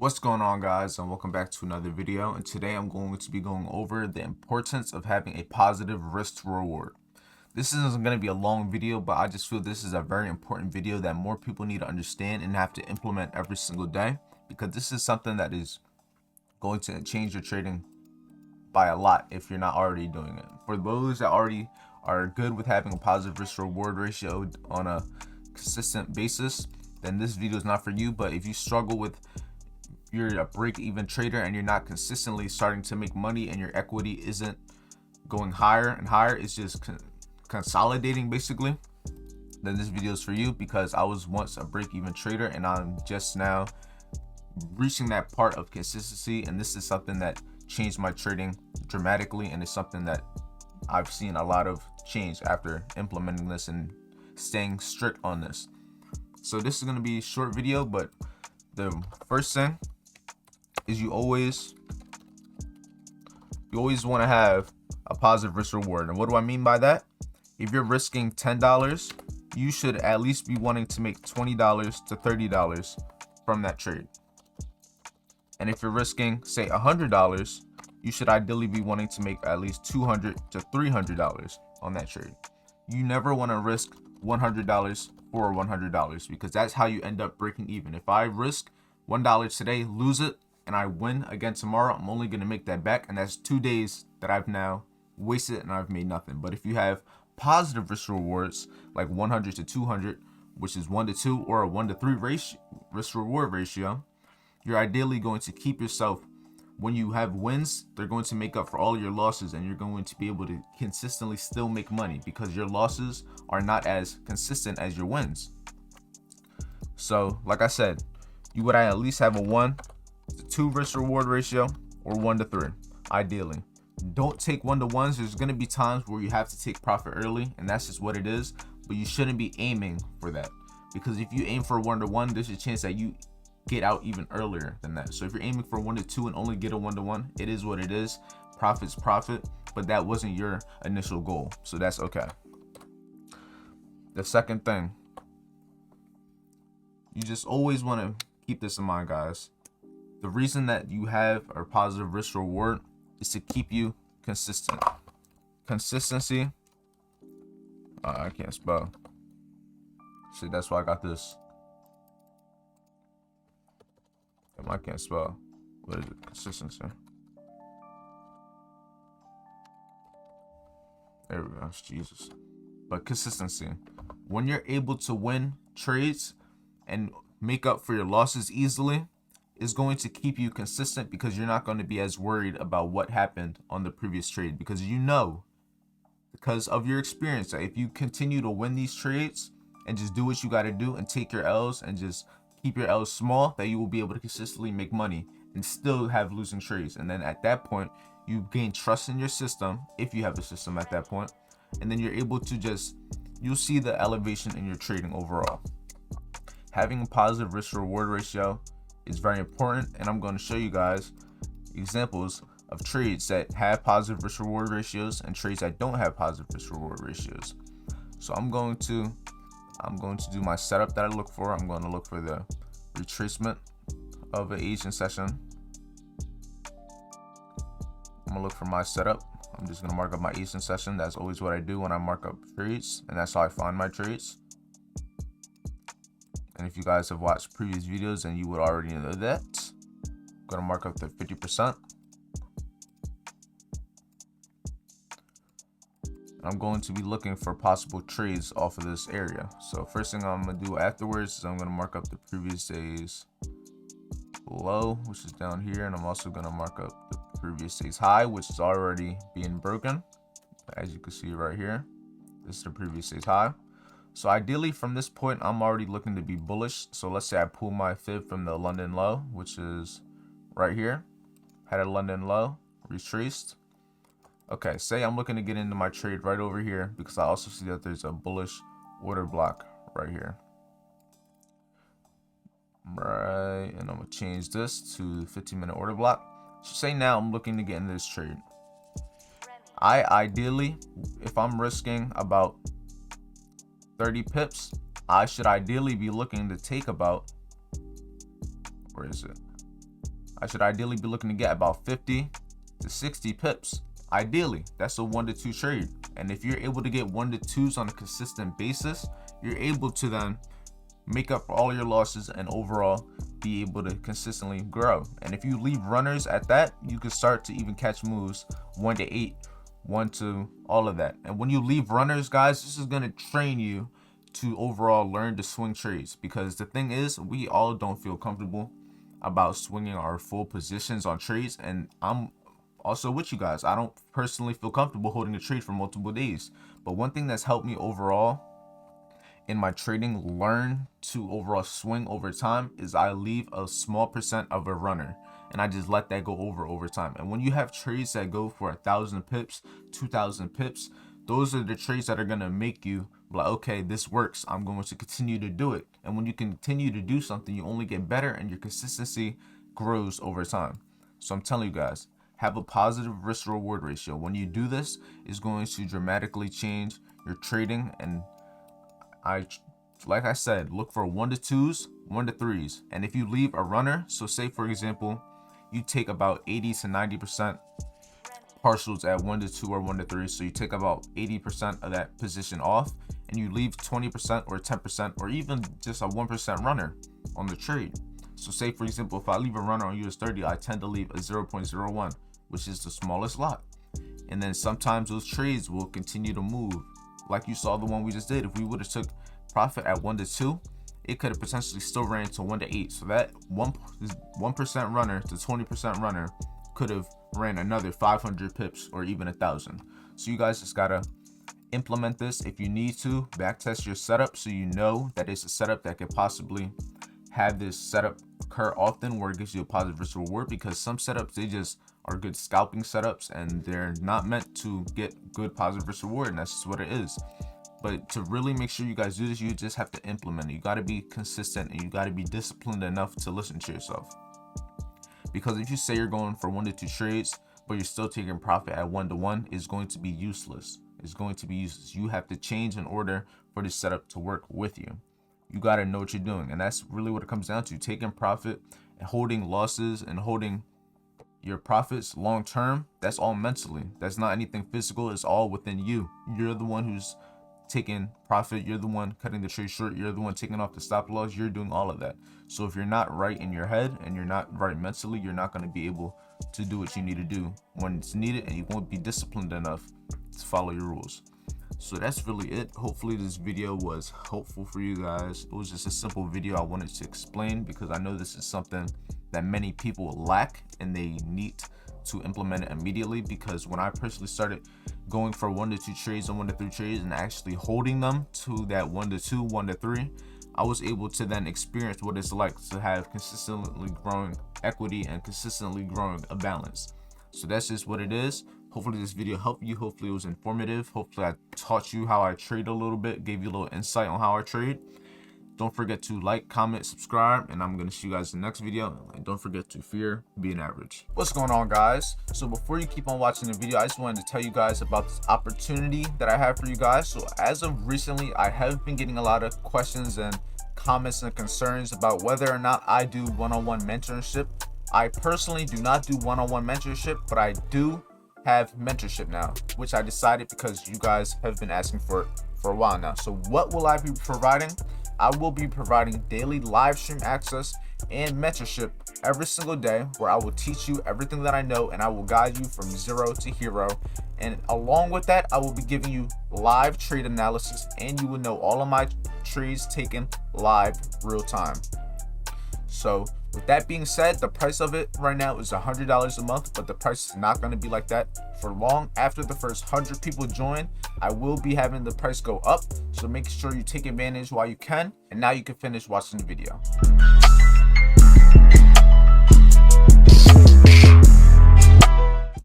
What's going on, guys, and welcome back to another video. And today I'm going to be going over the importance of having a positive risk to reward. This isn't going to be a long video, but I just feel this is a very important video that more people need to understand and have to implement every single day, because this is something that is going to change your trading by a lot if you're not already doing it. For those that already are good with having a positive risk to reward ratio on a consistent basis, then this video is not for you. But if you struggle with, you're a break-even trader and you're not consistently starting to make money and your equity isn't going higher and higher, it's just consolidating basically, then this video is for you, because I was once a break-even trader and I'm just now reaching that part of consistency, and this is something that changed my trading dramatically, and it's something that I've seen a lot of change after implementing this and staying strict on this. So this is going to be a short video, but the first thing is you always want to have a positive risk reward. And what do I mean by that? If you're risking $10, you should at least be wanting to make $20 to $30 from that trade. And if you're risking, say, $100, you should ideally be wanting to make at least $200 to $300 on that trade. You never want to risk $100 for $100, because that's how you end up breaking even. If I risk $1 today, lose it, and I win again tomorrow, I'm only going to make that back, and that's 2 days that I've now wasted and I've made nothing. But if you have positive risk rewards like 100 to 200, which is 1 to 2 or a 1 to 3 risk reward ratio, you're ideally going to keep yourself, when you have wins, they're going to make up for all your losses, and you're going to be able to consistently still make money because your losses are not as consistent as your wins. So like I said, you would at least have a 1 to 2 risk reward ratio or 1 to 3 ideally. Don't take 1 to 1s. There's going to be times where you have to take profit early, and that's just what it is, but you shouldn't be aiming for that, because if you aim for 1 to 1, there's a chance that you get out even earlier than that. So if you're aiming for 1 to 2 and only get a 1 to 1, it is what it is. Profit's profit, but that wasn't your initial goal, so that's okay. The second thing, you just always want to keep this in mind, guys. The reason that you have a positive risk reward is to keep you consistent. Consistency. I can't spell. See, that's why I got this. I can't spell. What is it? Consistency. There we go. Jesus. But consistency. When you're able to win trades and make up for your losses easily, is going to keep you consistent, because you're not going to be as worried about what happened on the previous trade, because you know, because of your experience, that if you continue to win these trades and just do what you got to do and take your L's and just keep your L's small, that you will be able to consistently make money and still have losing trades. And then at that point, you gain trust in your system, if you have a system at that point, and then you're able to just, you'll see the elevation in your trading overall. Having a positive risk reward ratio is very important, and I'm going to show you guys examples of trades that have positive risk reward ratios and trades that don't have positive risk reward ratios. So I'm going to do my setup that I look for. I'm going to look for the retracement of an Asian session. I'm gonna look for my setup. I'm just gonna mark up my Asian session. That's always what I do when I mark up trades, and that's how I find my trades. And if you guys have watched previous videos, then you would already know that. I'm gonna mark up the 50%. I'm going to be looking for possible trades off of this area. So first thing I'm gonna do afterwards is I'm gonna mark up the previous day's low, which is down here, and I'm also gonna mark up the previous day's high, which is already being broken. As you can see right here, this is the previous day's high. So ideally from this point, I'm already looking to be bullish. So let's say I pull my fib from the London low, which is right here, had a London low, retraced. Okay, say I'm looking to get into my trade right over here, because I also see that there's a bullish order block right here. Right, and I'm gonna change this to 15-minute order block. So say now I'm looking to get in this trade. I ideally, if I'm risking about 30 pips, I should ideally be looking to take about, where is it? I should ideally be looking to get about 50 to 60 pips. Ideally, that's a 1 to 2 trade. And if you're able to get 1 to 2s on a consistent basis, you're able to then make up for all your losses and overall be able to consistently grow. And if you leave runners at that, you can start to even catch moves 1 to 8, 1 to all of that. And when you leave runners, guys, this is going to train you to overall learn to swing trades, because the thing is, we all don't feel comfortable about swinging our full positions on trades. And I'm also with you guys. I don't personally feel comfortable holding a trade for multiple days. But one thing that's helped me overall in my trading learn to overall swing over time is I leave a small percent of a runner and I just let that go over time. And when you have trades that go for 1,000 pips, 2,000 pips, those are the trades that are going to make you like, okay, this works, I'm going to continue to do it. And when you continue to do something, you only get better and your consistency grows over time. So I'm telling you guys, have a positive risk reward ratio. When you do this, it's going to dramatically change your trading. And like I said, look for 1 to 2s, 1 to 3s. And if you leave a runner, so say for example, you take about 80 to 90% partials at 1 to 2 or 1 to 3. So you take about 80% of that position off and you leave 20% or 10% or even just a 1% runner on the trade. So say for example, if I leave a runner on US30, I tend to leave a 0.01, which is the smallest lot. And then sometimes those trades will continue to move. Like you saw the one we just did. If we would have took profit at 1 to 2, it could have potentially still ran to 1 to 8. So that 1% runner to 20% runner could have ran another 500 pips or even 1,000. So you guys just gotta implement this. If you need to, backtest your setup so you know that it's a setup that could possibly have this setup occur often where it gives you a positive risk reward, because some setups, they just are good scalping setups and they're not meant to get good positive risk reward, and that's just what it is. But to really make sure you guys do this, you just have to implement it. You got to be consistent and you got to be disciplined enough to listen to yourself. Because if you say you're going for 1 to 2 trades but you're still taking profit at 1 to 1, it's going to be useless. It's going to be useless. You have to change in order for this setup to work with you. You got to know what you're doing, and that's really what it comes down to. Taking profit and holding losses and holding your profits long term, that's all mentally. That's not anything physical. It's all within you. You're the one who's taking profit. You're the one cutting the trade short. You're the one taking off the stop loss. You're doing all of that. So if you're not right in your head and you're not right mentally, you're not going to be able to do what you need to do when it's needed, and you won't be disciplined enough to follow your rules. So that's really it. Hopefully this video was helpful for you guys. It was just a simple video I wanted to explain because I know this is something that many people lack and they need to implement it immediately. Because when I personally started going for 1 to 2 trades and 1 to 3 trades and actually holding them to that 1 to 2, 1 to 3, I was able to then experience what it's like to have consistently growing equity and consistently growing a balance. So that's just what it is. Hopefully this video helped you. Hopefully it was informative. Hopefully I taught you how I trade a little bit, gave you a little insight on how I trade. Don't forget to like, comment, subscribe, and I'm going to see you guys in the next video. And don't forget to fear being average. What's going on, guys? So before you keep on watching the video, I just wanted to tell you guys about this opportunity that I have for you guys. So as of recently, I have been getting a lot of questions and comments and concerns about whether or not I do one-on-one mentorship. I personally do not do one-on-one mentorship, but I do have mentorship now, which I decided because you guys have been asking for it for a while now. So what will I be providing? I will be providing daily live stream access and mentorship every single day, where I will teach you everything that I know and I will guide you from zero to hero. And along with that, I will be giving you live trade analysis, and you will know all of my trades taken live real time. So with that being said, the price of it right now is $100 a month, but the price is not going to be like that for long. After the first 100 people join, I will be having the price go up. So make sure you take advantage while you can. And now you can finish watching the video.